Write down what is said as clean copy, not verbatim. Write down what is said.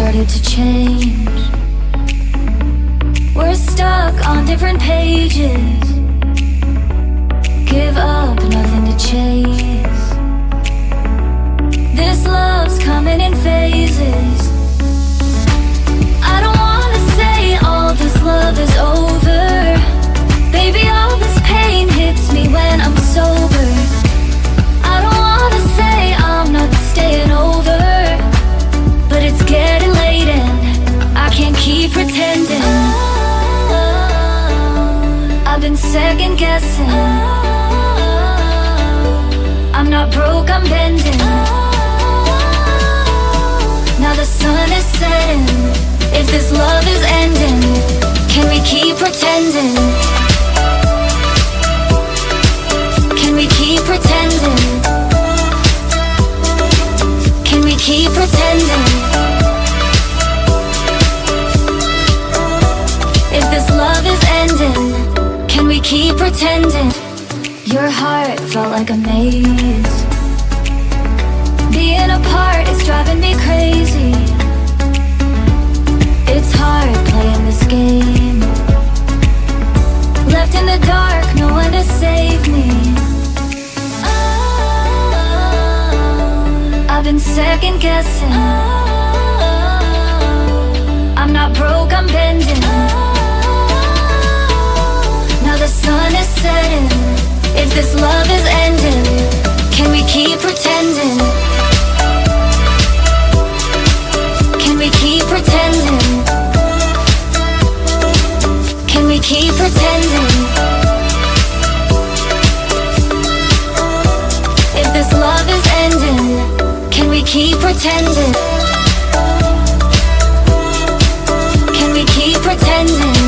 started to change. We're stuck on different pages. Give up, nothing to chase. This love's coming in phases. I don't wanna say all this love is over. Baby, all this pain hits me when I'm sober. I don't wanna say I'm not staying over, but it's getting late and I can't keep pretending. I've been second guessing. I'm not broke, I'm bending. Now the sun is setting. If this love is ending, can we keep pretending? Can we keep pretending? Can we keep pretending? If this love is ending, can we keep pretending? Your heart felt like a maze. Being apart is driving me crazy. It's hard playing this game. Left in the dark, no one to save me. I've been second guessing. I'm not broke, I'm bending. Now the sun is setting. If this love is ending, can we keep pretending? Can we keep pretending? Can we keep pretending? If this love is ending, can we keep pretending? Can we keep pretending?